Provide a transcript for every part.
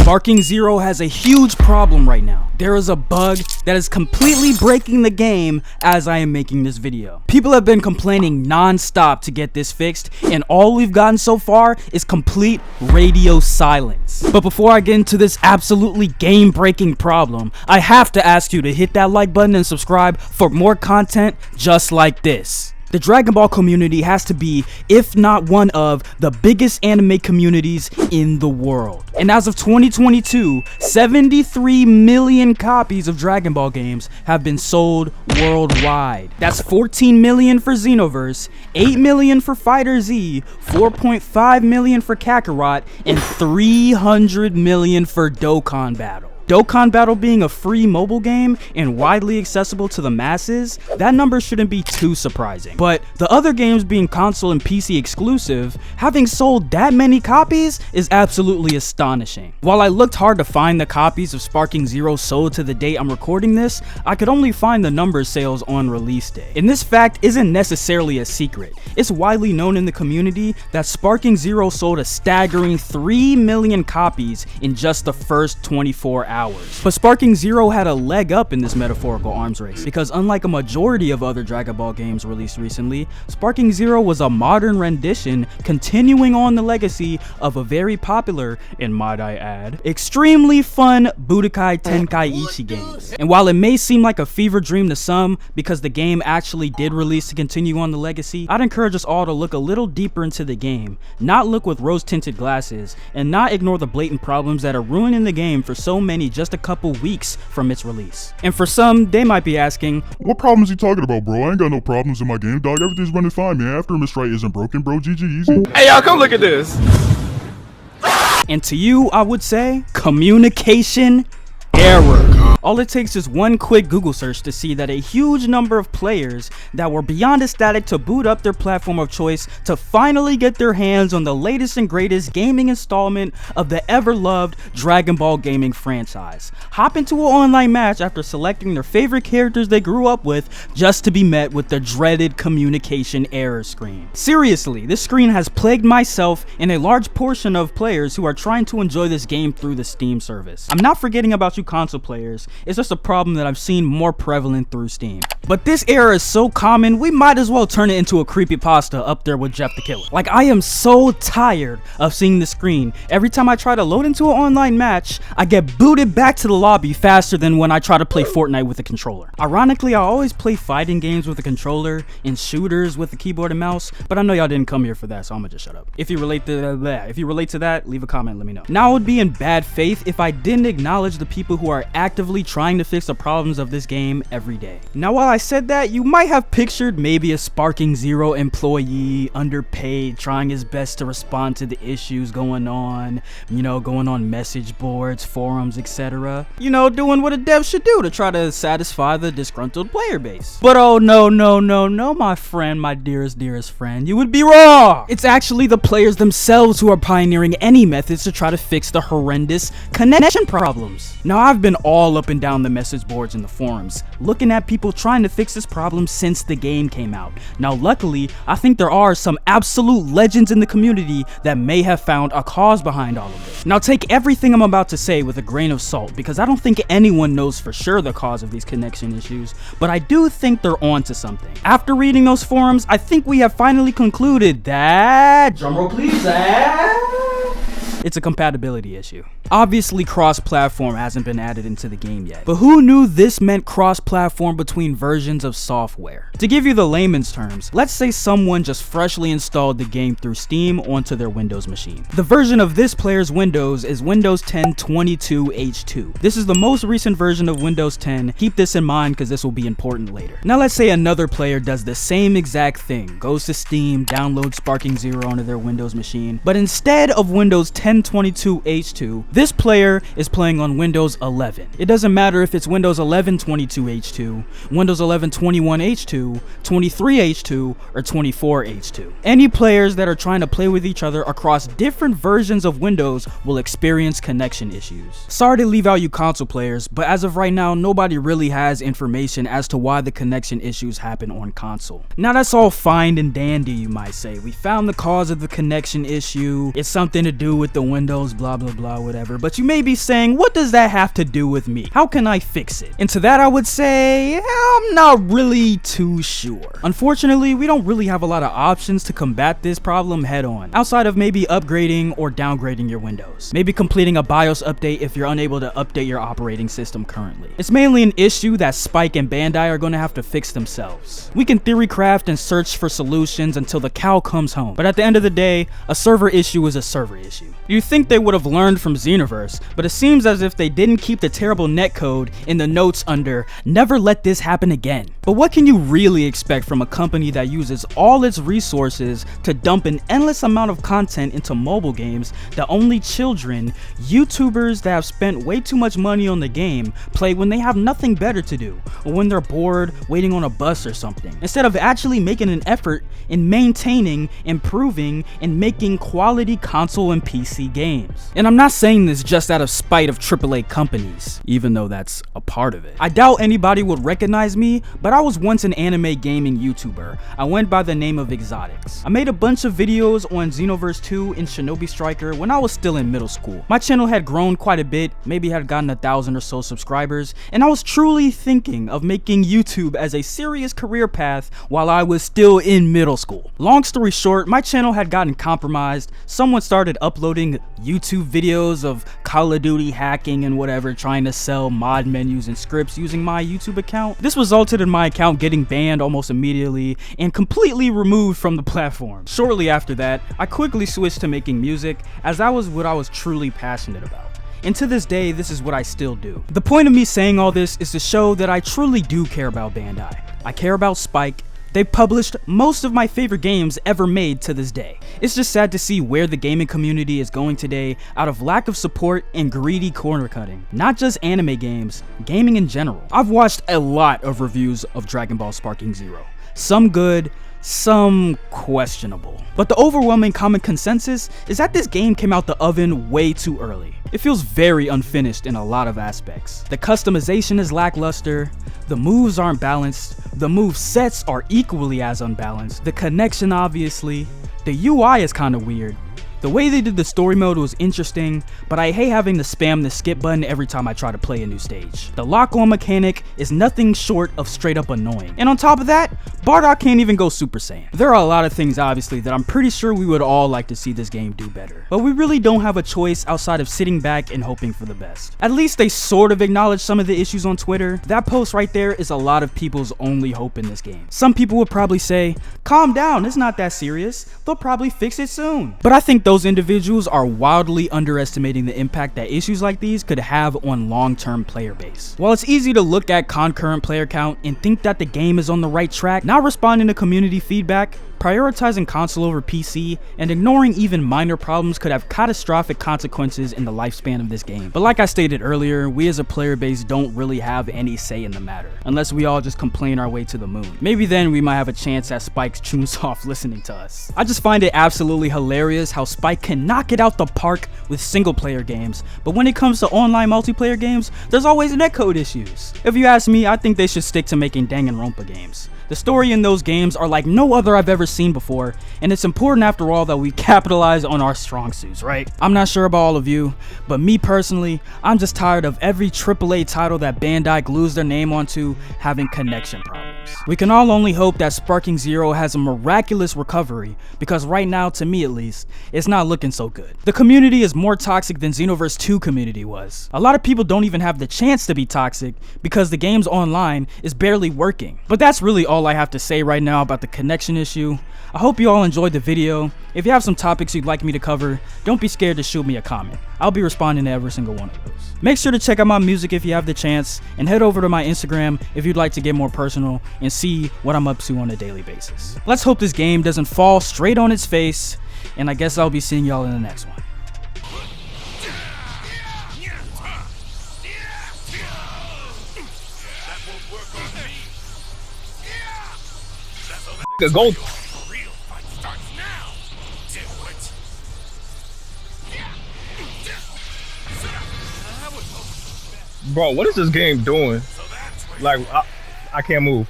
Sparking Zero has a huge problem right now. There is a bug that is completely breaking the game as I am making this video. People have been complaining non-stop to get this fixed, and all we've gotten so far is complete radio silence. But before I get into this absolutely game-breaking problem, I have to ask you to hit that like button and subscribe for more content just like this. The Dragon Ball community has to be, if not one of, the biggest anime communities in the world. And as of 2022, 73 million copies of Dragon Ball games have been sold worldwide. That's 14 million for Xenoverse, 8 million for Fighter Z, 4.5 million for Kakarot, and 300 million for Dokkan Battle. Dokkan Battle being a free mobile game and widely accessible to the masses, that number shouldn't be too surprising. But the other games being console and PC exclusive, having sold that many copies is absolutely astonishing. While I looked hard to find the copies of Sparking Zero sold to the date I'm recording this, I could only find the number of sales on release day. And this fact isn't necessarily a secret. It's widely known in the community that Sparking Zero sold a staggering 3 million copies in just the first 24 hours. But Sparking Zero had a leg up in this metaphorical arms race, because unlike a majority of other Dragon Ball games released recently, Sparking Zero was a modern rendition continuing on the legacy of a very popular, and might I add, extremely fun Budokai Tenkaichi games. And while it may seem like a fever dream to some because the game actually did release to continue on the legacy, I'd encourage us all to look a little deeper into the game, not look with rose-tinted glasses, and not ignore the blatant problems that are ruining the game for so many just a couple weeks from its release. And for some, they might be asking, what problems you talking about, bro? I ain't got no problems in my game, dog. Everything's running fine, man. After Right isn't broken, bro. GG easy. Hey, y'all, come look at this. And to you, I would say, communication error. All it takes is one quick Google search to see that a huge number of players that were beyond ecstatic to boot up their platform of choice to finally get their hands on the latest and greatest gaming installment of the ever-loved Dragon Ball gaming franchise. Hop into an online match after selecting their favorite characters they grew up with just to be met with the dreaded communication error screen. Seriously, this screen has plagued myself and a large portion of players who are trying to enjoy this game through the Steam service. I'm not forgetting about you console players. It's just a problem that I've seen more prevalent through Steam. But this error is so common, we might as well turn it into a creepypasta up there with Jeff the Killer. Like, I am so tired of seeing the screen. Every time I try to load into an online match, I get booted back to the lobby faster than when I try to play Fortnite with a controller. Ironically, I always play fighting games with a controller and shooters with a keyboard and mouse, but I know y'all didn't come here for that, so I'm gonna just shut up. If you relate to that, leave a comment, let me know. Now, I would be in bad faith if I didn't acknowledge the people who are actively trying to fix the problems of this game every day. Now, while I said that, you might have pictured maybe a Sparking Zero employee, underpaid, trying his best to respond to the issues going on, going on message boards, forums, etc. Doing what a dev should do to try to satisfy the disgruntled player base. But oh no, my friend, my dearest friend, you would be wrong! It's actually the players themselves who are pioneering any methods to try to fix the horrendous connection problems. Now, I've been all up and down the message boards and the forums, looking at people trying to fix this problem since the game came out. Now, luckily, I think there are some absolute legends in the community that may have found a cause behind all of this. Now, take everything I'm about to say with a grain of salt, because I don't think anyone knows for sure the cause of these connection issues, but I do think they're onto something. After reading those forums, I think we have finally concluded that, drumroll please, it's a compatibility issue. Obviously, cross-platform hasn't been added into the game yet, but who knew this meant cross-platform between versions of software? To give you the layman's terms, let's say someone just freshly installed the game through Steam onto their Windows machine. The version of this player's Windows is Windows 10 22H2. This is the most recent version of Windows 10. Keep this in mind because this will be important later. Now, let's say another player does the same exact thing, goes to Steam, downloads Sparking Zero onto their Windows machine, but instead of Windows 10 22H2, this player is playing on Windows 11. It doesn't matter if it's Windows 11 22H2, Windows 11 21H2, 23H2, or 24H2. Any players that are trying to play with each other across different versions of Windows will experience connection issues. Sorry to leave out you console players, but as of right now, nobody really has information as to why the connection issues happen on console. Now, that's all fine and dandy, you might say. We found the cause of the connection issue. It's something to do with the Windows, blah blah blah, whatever. But you may be saying, what does that have to do with me? How can I fix it? And to that I would say, I'm not really too sure. Unfortunately, we don't really have a lot of options to combat this problem head on, outside of maybe upgrading or downgrading your Windows. Maybe completing a BIOS update if you're unable to update your operating system currently. It's mainly an issue that Spike and Bandai are going to have to fix themselves. We can theory craft and search for solutions until the cow comes home, but at the end of the day, a server issue is a server issue. You'd think they would have learned from Xenoverse, but it seems as if they didn't keep the terrible netcode in the notes under "never let this happen again." But what can you really expect from a company that uses all its resources to dump an endless amount of content into mobile games that only children, YouTubers that have spent way too much money on the game, play when they have nothing better to do, or when they're bored waiting on a bus or something, instead of actually making an effort in maintaining, improving, and making quality console and PC games? And I'm not saying this just out of spite of AAA companies, even though that's a part of it. I doubt anybody would recognize me, but I was once an anime gaming YouTuber. I went by the name of Exotics. I made a bunch of videos on Xenoverse 2 and Shinobi Striker when I was still in middle school. My channel had grown quite a bit, maybe had gotten 1,000 or so subscribers, and I was truly thinking of making YouTube as a serious career path while I was still in middle school. Long story short, my channel had gotten compromised. Someone started uploading YouTube videos of Call of Duty hacking and whatever, trying to sell mod menus and scripts using my YouTube account. This resulted in my account getting banned almost immediately and completely removed from the platform. Shortly after that, I quickly switched to making music, as that was what I was truly passionate about. And to this day, this is what I still do. The point of me saying all this is to show that I truly do care about Bandai. I care about Spike. They published most of my favorite games ever made to this day. It's just sad to see where the gaming community is going today out of lack of support and greedy corner cutting. Not just anime games, gaming in general. I've watched a lot of reviews of Dragon Ball Sparking Zero. Some good, some questionable. But the overwhelming common consensus is that this game came out the oven way too early. It feels very unfinished in a lot of aspects. The customization is lackluster, the moves aren't balanced, the move sets are equally as unbalanced, the connection obviously, the UI is kinda weird. The way they did the story mode was interesting, but I hate having to spam the skip button every time I try to play a new stage. The lock-on mechanic is nothing short of straight up annoying. And on top of that, Bardock can't even go Super Saiyan. There are a lot of things obviously that I'm pretty sure we would all like to see this game do better. But we really don't have a choice outside of sitting back and hoping for the best. At least they sort of acknowledge some of the issues on Twitter. That post right there is a lot of people's only hope in this game. Some people would probably say, calm down, it's not that serious. They'll probably fix it soon. But I think those individuals are wildly underestimating the impact that issues like these could have on long-term player base. While it's easy to look at concurrent player count and think that the game is on the right track, not responding to community feedback, prioritizing console over PC, and ignoring even minor problems could have catastrophic consequences in the lifespan of this game. But like I stated earlier, we as a player base don't really have any say in the matter, unless we all just complain our way to the moon. Maybe then we might have a chance at Spike's Chunsoft listening to us. I just find it absolutely hilarious how Spike can knock it out the park with single player games, but when it comes to online multiplayer games, there's always netcode issues. If you ask me, I think they should stick to making Danganronpa games. The story in those games are like no other I've ever seen before, and it's important after all that we capitalize on our strong suits, right? I'm not sure about all of you, but me personally, I'm just tired of every AAA title that Bandai glues their name onto having connection problems. We can all only hope that Sparking Zero has a miraculous recovery, because right now, to me at least, it's not looking so good. The community is more toxic than Xenoverse 2 community was. A lot of people don't even have the chance to be toxic because the game's online is barely working. But that's really all I have to say right now about the connection issue. I hope you all enjoyed the video. If you have some topics you'd like me to cover, don't be scared to shoot me a comment. I'll be responding to every single one of those. Make sure to check out my music if you have the chance, and head over to my Instagram if you'd like to get more personal and see what I'm up to on a daily basis. Let's hope this game doesn't fall straight on its face, and I guess I'll be seeing y'all in the next one. Go. Bro, what is this game doing? Like, I can't move.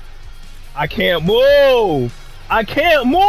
I can't move. I can't move.